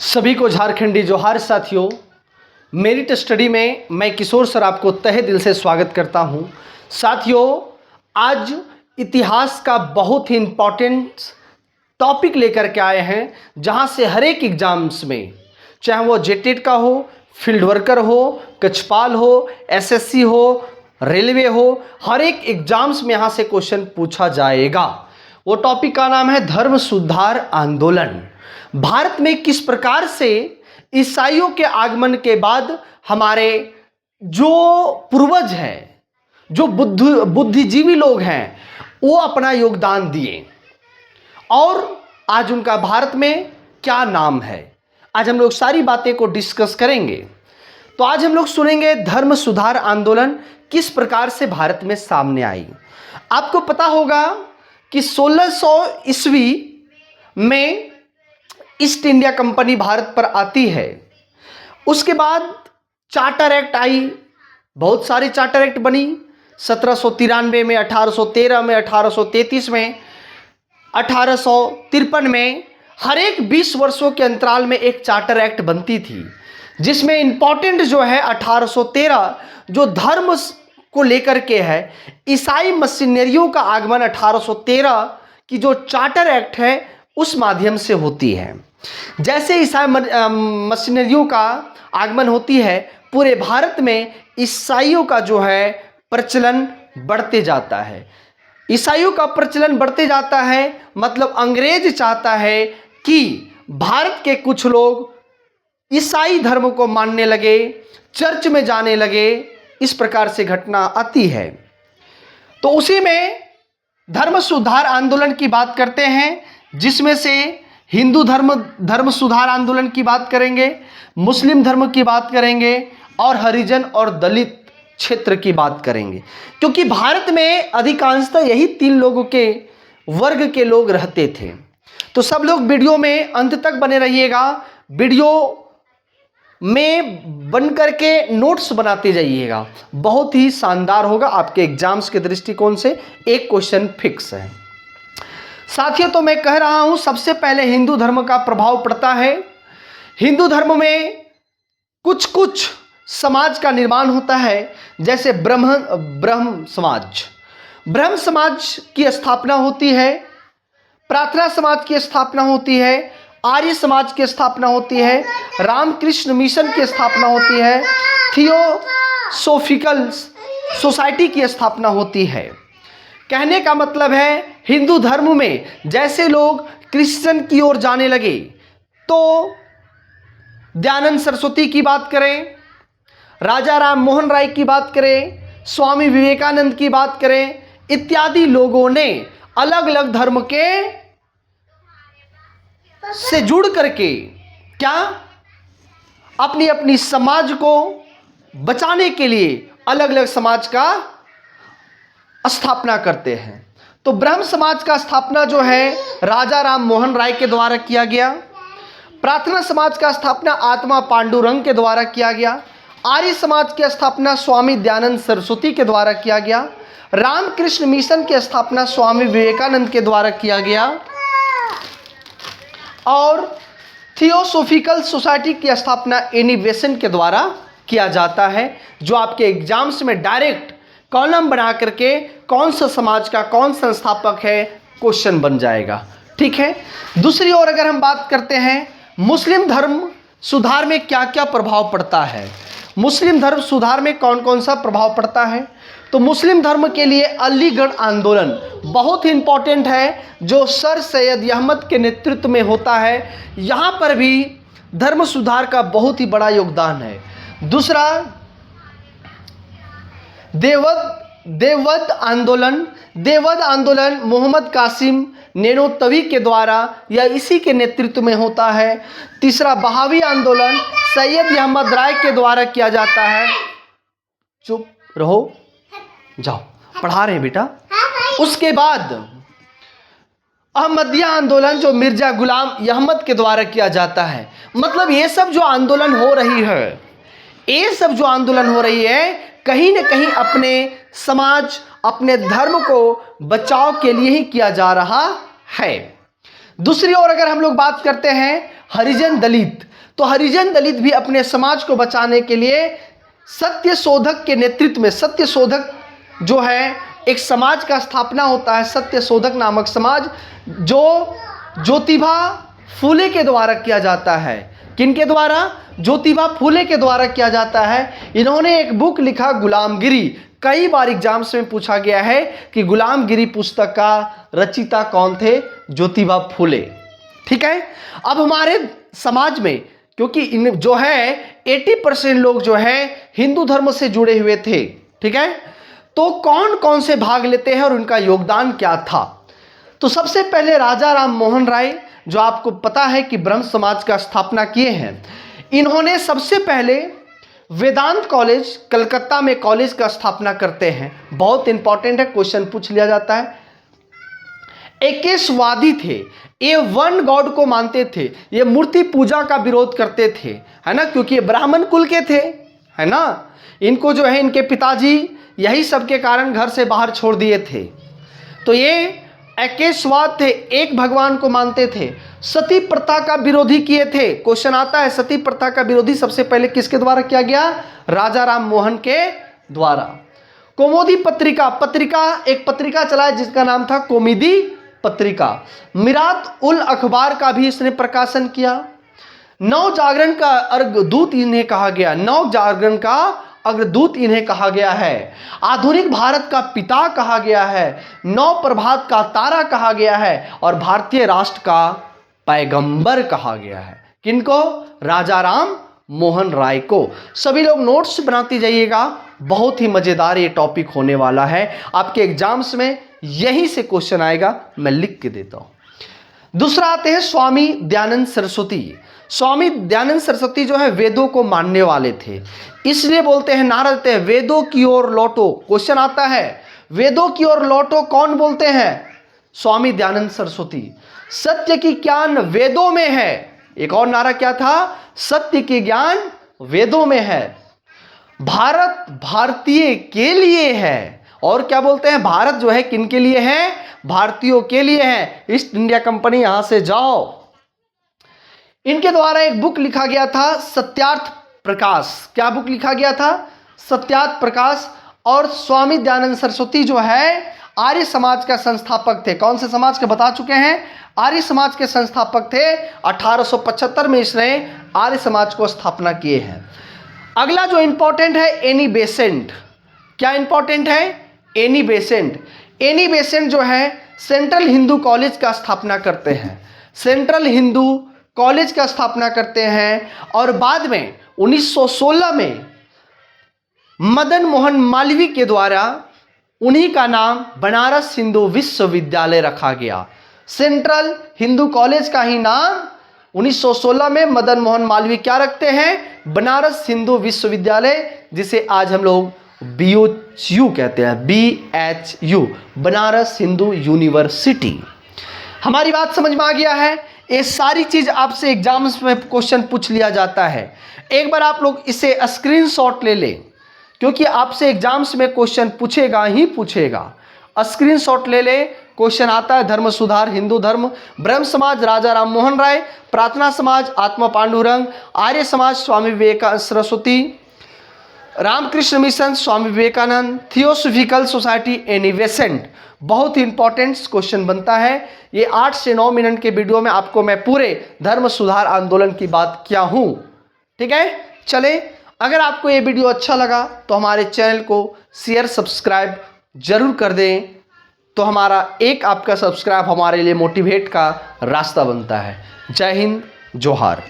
सभी को झारखंडी जोहार साथियों। मेरिट स्टडी में मैं किशोर सर आपको तहे दिल से स्वागत करता हूं। साथियों, आज इतिहास का बहुत ही इम्पॉर्टेंट टॉपिक लेकर के आए हैं, जहां से हर एक एग्जाम्स में, चाहे वो जेटेट का हो, फील्ड वर्कर हो, कक्षपाल हो, एसएससी हो, रेलवे हो, हर एक एग्जाम्स में यहां से क्वेश्चन पूछा जाएगा। वो टॉपिक का नाम है धर्म सुधार आंदोलन। भारत में किस प्रकार से ईसाइयों के आगमन के बाद हमारे जो पूर्वज हैं, जो बुद्धिजीवी लोग हैं, वो अपना योगदान दिए और आज उनका भारत में क्या नाम है। आज हम लोग सारी बातें को डिस्कस करेंगे। तो आज हम लोग सुनेंगे धर्म सुधार आंदोलन किस प्रकार से भारत में सामने आई। आपको पता होगा कि 1600 ईस्वी में ईस्ट इंडिया कंपनी भारत पर आती है। उसके बाद चार्टर एक्ट आई, बहुत सारी चार्टर एक्ट बनी। 1793 में, 1813 में, 1833 में, 1853 में, हर एक 20 वर्षों के अंतराल में एक चार्टर एक्ट बनती थी, जिसमें इंपॉर्टेंट जो है 1813 जो धर्म को लेकर के है, ईसाई मशीनरियों का आगमन 1813 की जो चार्टर एक्ट है उस माध्यम से होती है। जैसे ईसाई मशीनरियों का आगमन होती है, पूरे भारत में ईसाइयों का जो है प्रचलन बढ़ते जाता है। ईसाइयों का प्रचलन बढ़ते जाता है, मतलब अंग्रेज चाहता है कि भारत के कुछ लोग ईसाई धर्म को मानने लगे, चर्च में जाने लगे। इस प्रकार से घटना आती है। तो उसी में धर्म सुधार आंदोलन की बात करते हैं, जिसमें से हिंदू धर्म सुधार आंदोलन की बात करेंगे, मुस्लिम धर्म की बात करेंगे और हरिजन और दलित क्षेत्र की बात करेंगे, क्योंकि भारत में अधिकांशतः यही तीन लोगों के वर्ग के लोग रहते थे। तो सब लोग वीडियो में अंत तक बने रहिएगा। वीडियो में बन करके नोट्स बनाते जाइएगा, बहुत ही शानदार होगा। आपके एग्जाम्स के दृष्टिकोण से एक क्वेश्चन फिक्स है। साथियों, तो मैं कह रहा हूं, सबसे पहले हिंदू धर्म का प्रभाव पड़ता है। हिंदू धर्म में कुछ कुछ समाज का निर्माण होता है, जैसे ब्रह्म समाज की स्थापना होती है, प्रार्थना समाज की स्थापना होती है, आर्य समाज की स्थापना होती है, रामकृष्ण मिशन की स्थापना होती है, थियोसोफिकल सोसाइटी की स्थापना होती है। कहने का मतलब है, हिंदू धर्म में जैसे लोग क्रिश्चियन की ओर जाने लगे, तो दयानंद सरस्वती की बात करें, राजा राम मोहन राय की बात करें, स्वामी विवेकानंद की बात करें, इत्यादि लोगों ने अलग अलग धर्म के से जुड़ करके क्या अपनी अपनी समाज को बचाने के लिए अलग अलग समाज का स्थापना करते हैं। तो ब्रह्म समाज का स्थापना जो है राजा राम मोहन राय के द्वारा किया गया, प्रार्थना समाज का स्थापना आत्मा पांडुरंग के द्वारा किया गया, आर्य समाज की स्थापना स्वामी दयानंद सरस्वती के द्वारा किया गया, रामकृष्ण मिशन की स्थापना स्वामी विवेकानंद के द्वारा किया गया और थियोसोफिकल सोसाइटी की स्थापना एनी बेसेंट के द्वारा किया जाता है, जो आपके एग्जाम्स में डायरेक्ट कॉलम बना करके कौन सा समाज का कौन संस्थापक है क्वेश्चन बन जाएगा। ठीक है। दूसरी ओर अगर हम बात करते हैं मुस्लिम धर्म सुधार में क्या क्या प्रभाव पड़ता है, मुस्लिम धर्म सुधार में कौन कौन सा प्रभाव पड़ता है, तो मुस्लिम धर्म के लिए अलीगढ़ आंदोलन बहुत ही इंपॉर्टेंट है, जो सर सैयद अहमद के नेतृत्व में होता है। यहाँ पर भी धर्म सुधार का बहुत ही बड़ा योगदान है। दूसरा देवबंद आंदोलन मोहम्मद कासिम नैनोतवी के द्वारा या इसी के नेतृत्व में होता है। तीसरा बहावी आंदोलन सैयद अहमद राय के द्वारा किया जाता है। चुप रहो, जाओ, पढ़ा रहे हैं बेटा। उसके बाद अहमदिया आंदोलन जो मिर्जा गुलाम अहमद के द्वारा किया जाता है। मतलब ये सब जो आंदोलन हो रही है, कहीं न कहीं अपने समाज, अपने धर्म को बचाव के लिए ही किया जा रहा है। दूसरी ओर अगर हम लोग बात करते हैं हरिजन दलित, तो हरिजन दलित भी अपने समाज को बचाने के लिए सत्य शोधक के नेतृत्व में, सत्य शोधक जो है एक समाज का स्थापना होता है, सत्य शोधक नामक समाज, जो ज्योतिबा फूले के द्वारा किया जाता है। किनके द्वारा? ज्योतिबा फूले के द्वारा किया जाता है। इन्होंने एक बुक लिखा गुलामगिरी। कई बार एग्जाम्स में पूछा गया है कि गुलामगिरी पुस्तक का रचयिता कौन थे? ज्योतिबा फूले। ठीक है। अब हमारे समाज में क्योंकि इन जो है 80% लोग जो है हिंदू धर्म से जुड़े हुए थे, ठीक है, तो कौन कौन से भाग लेते हैं और उनका योगदान क्या था? तो सबसे पहले राजा राम मोहन राय, जो आपको पता है कि ब्रह्म समाज का स्थापना किए हैं, इन्होंने सबसे पहले वेदांत कॉलेज कलकत्ता में कॉलेज का स्थापना करते हैं। बहुत इंपॉर्टेंट है, क्वेश्चन पूछ लिया जाता है। एकेशवादी थे, ये वन गॉड को मानते थे, ये मूर्ति पूजा का विरोध करते थे, है ना, क्योंकि ये ब्राह्मण कुल के थे, है ना। इनको जो है इनके पिताजी यही सब के कारण घर से बाहर छोड़ दिए थे। तो ये एकेशवाद थे, एक भगवान को मानते थे। सती प्रथा का विरोधी किए थे। क्वेश्चन आता है सती प्रथा का विरोधी सबसे पहले किसके द्वारा किया गया? राजा राम मोहन के द्वारा। कौमुदी पत्रिका एक पत्रिका चलाए जिसका नाम था कौमुदी पत्रिका। मिरात उल अखबार का भी इसने प्रकाशन किया। नव जागरण का अग्रदूत इन्हें कहा गया, नव जागरण का अग्रदूत इन्हें कहा गया है। आधुनिक भारत का पिता कहा गया है, नव प्रभात का तारा कहा गया है और भारतीय राष्ट्र का पैगंबर कहा गया है। किनको? राजा राम मोहन राय को। सभी लोग नोट्स बनाते जाइएगा, बहुत ही मजेदार ये टॉपिक होने वाला है। आपके एग्जाम्स में यहीं से क्वेश्चन आएगा, मैं लिख के देता हूं। दूसरा आते हैं स्वामी दयानंद सरस्वती। स्वामी दयानंद सरस्वती जो है वेदों को मानने वाले थे, इसलिए बोलते हैं, नारा देते हैं, वेदों की ओर लौटो। क्वेश्चन आता है वेदों की ओर लौटो कौन बोलते हैं? स्वामी दयानंद सरस्वती। सत्य की ज्ञान वेदों में है। एक और नारा क्या था? सत्य की ज्ञान वेदों में है। भारत भारतीय के लिए है। और क्या बोलते हैं? भारत जो है किन के लिए है? भारतीयों के लिए है। ईस्ट इंडिया कंपनी यहां से जाओ। इनके द्वारा एक बुक लिखा गया था सत्यार्थ प्रकाश। क्या बुक लिखा गया था? सत्यार्थ प्रकाश। और स्वामी दयानंद सरस्वती जो है आर्य समाज का संस्थापक थे। कौन से समाज के बता चुके हैं? आर्य समाज के संस्थापक थे। 1875 में इसने आर्य समाज को स्थापना किए हैं। अगला जो इंपॉर्टेंट है एनी बेसेंट। क्या इंपॉर्टेंट है? Annie Besant. एनी बेसेंट जो है सेंट्रल हिंदू कॉलेज का स्थापना करते हैं। सेंट्रल हिंदू कॉलेज का स्थापना करते हैं और बाद में 1916 में मदन मोहन मालवीय के द्वारा उन्हीं का नाम बनारस हिंदू विश्वविद्यालय रखा गया। सेंट्रल हिंदू कॉलेज का ही नाम 1916 में मदन मोहन मालवीय क्या रखते हैं? बनारस हिंदू विश्वविद्यालय, जिसे आज हम लोग BHU कहते हैं, BHU, बनारस हिंदू यूनिवर्सिटी। हमारी बात समझ में आ गया है? ये सारी चीज आपसे एग्जाम्स में क्वेश्चन पूछ लिया जाता है। एक बार आप लोग इसे स्क्रीनशॉट ले लें, क्योंकि आपसे एग्जाम्स में क्वेश्चन पूछेगा ही पूछेगा। स्क्रीनशॉट ले ले। क्वेश्चन आता है धर्म सुधार हिंदू धर्म, ब्रह्म समाज राजा राम मोहन राय, प्रार्थना समाज आत्मा Pandurang, Arya Samaj Swami Vivekananda Saraswati, Ramakrishna Mission Swami Vivekananda, Theosophical Society Annie Besant. बहुत ही इंपॉर्टेंट क्वेश्चन बनता है। ये 8 से 9 मिनट के वीडियो में आपको मैं पूरे धर्म सुधार आंदोलन की बात किया हूं। ठीक है, चले। अगर आपको ये वीडियो अच्छा लगा तो हमारे चैनल को शेयर सब्सक्राइब जरूर कर दें, तो हमारा एक आपका सब्सक्राइब हमारे लिए मोटिवेट का रास्ता बनता है। जय हिंद, जोहार।